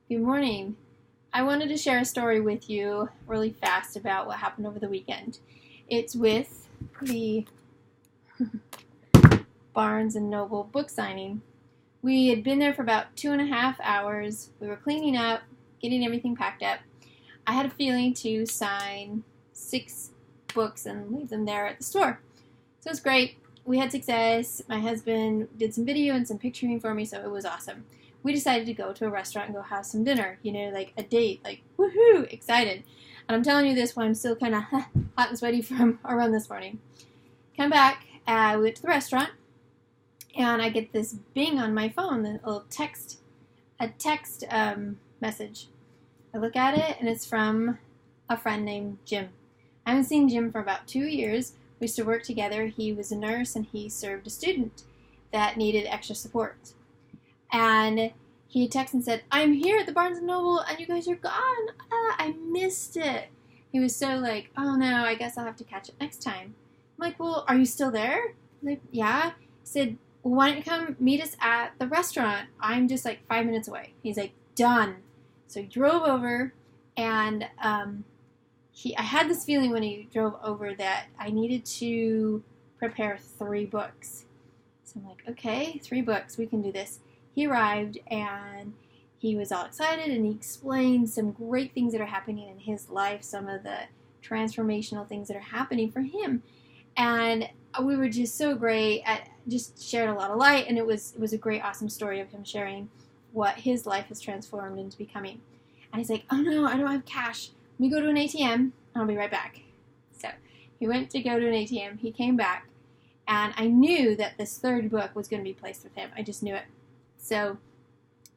Good morning. I wanted to share a story with you really fast about what happened over the weekend. It's with the Barnes and Noble book signing. We had been there for about 2.5 hours. We were cleaning up, getting everything packed up. I had a feeling to sign 6 books and leave them there at the store. So it was great. We had success. My husband did some video and some picturing for me, so it was awesome. We decided to go to a restaurant and go have some dinner, like a date, like woohoo, excited. And I'm telling you this while I'm still kind of hot and sweaty from a run this morning. Come back, we went to the restaurant, and I get this bing on my phone, a little text message. I look at it, and it's from a friend named Jim. I haven't seen Jim for about 2 years. We used to work together. He was a nurse, and he served a student that needed extra support. And he texted and said, "I'm here at the Barnes & Noble, and you guys are gone. I missed it." He was so like, "Oh, no, I guess I'll have to catch it next time." I'm like, "Well, are you still there?" I'm like, "Yeah." He said, "Well, why don't you come meet us at the restaurant? I'm just like 5 minutes away." He's like, "Done." So he drove over, and I had this feeling when he drove over that I needed to prepare 3 books. So I'm like, okay, 3 books, we can do this. He arrived, and he was all excited, and he explained some great things that are happening in his life, some of the transformational things that are happening for him. And we were just so great, just shared a lot of light, and it was a great, awesome story of him sharing what his life has transformed into becoming. And he's like, "Oh no, I don't have cash. Let me go to an ATM, and I'll be right back." So he went to go to an ATM, he came back, and I knew that this 3rd book was going to be placed with him. I just knew it. So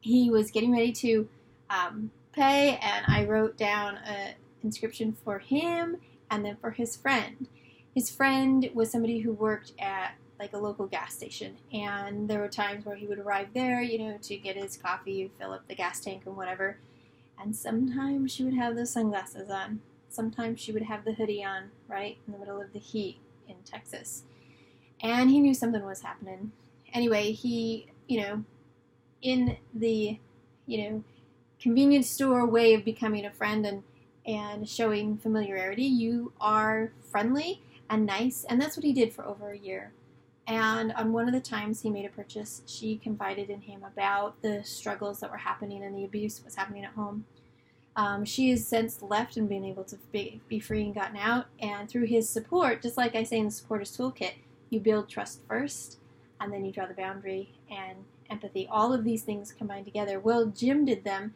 he was getting ready to pay, and I wrote down an inscription for him and then for his friend. His friend was somebody who worked at like a local gas station, and there were times where he would arrive there, to get his coffee, fill up the gas tank and whatever. And sometimes she would have those sunglasses on. Sometimes she would have the hoodie on, right in the middle of the heat in Texas. And he knew something was happening. Anyway, he, in the, convenience store way of becoming a friend and showing familiarity, you are friendly and nice. And that's what he did for over a year. And on one of the times he made a purchase, she confided in him about the struggles that were happening and the abuse that was happening at home. She has since left and been able to be free and gotten out. And through his support, just like I say in the Supporters Toolkit, you build trust first, and then you draw the boundary and empathy. All of these things combined together. Well, Jim did them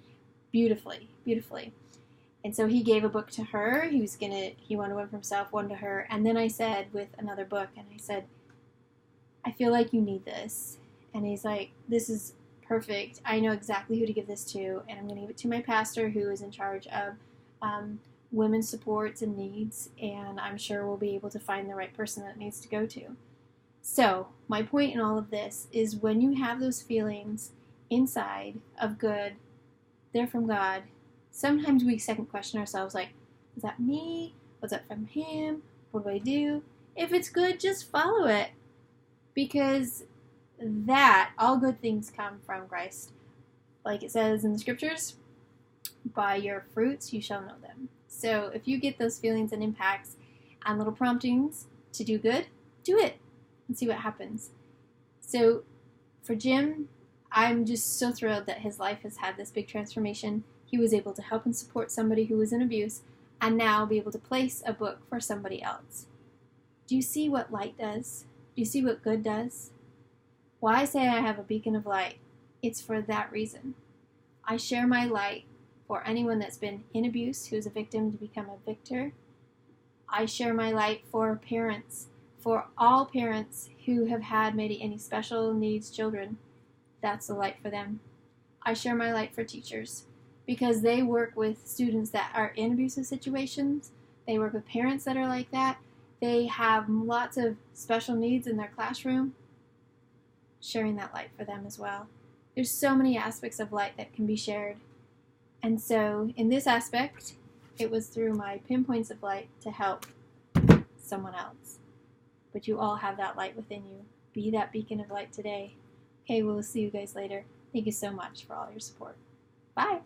beautifully, beautifully. And so he gave a book to her. He wanted one for himself, one to her. And then I said, with another book, and I said, "I feel like you need this." And he's like, "This is perfect. I know exactly who to give this to, and I'm going to give it to my pastor who is in charge of women's supports and needs, and I'm sure we'll be able to find the right person that it needs to go to." So my point in all of this is when you have those feelings inside of good, they're from God. Sometimes we second question ourselves like, is that me? Was that from him? What do I do? If it's good, just follow it. Because all good things come from Christ. Like it says in the scriptures, by your fruits you shall know them. So if you get those feelings and impacts and little promptings to do good, do it and see what happens. So for Jim, I'm just so thrilled that his life has had this big transformation. He was able to help and support somebody who was in abuse and now be able to place a book for somebody else. Do you see what light does? Do you see what good does? Why I say I have a beacon of light, it's for that reason. I share my light for anyone that's been in abuse, who's a victim, to become a victor. I share my light for parents, for all parents who have had maybe any special needs children. That's the light for them. I share my light for teachers because they work with students that are in abusive situations. They work with parents that are like that. They have lots of special needs in their classroom. Sharing that light for them as well. There's so many aspects of light that can be shared. And so in this aspect, it was through my pinpoints of light to help someone else. But you all have that light within you. Be that beacon of light today. Okay, we'll see you guys later. Thank you so much for all your support. Bye.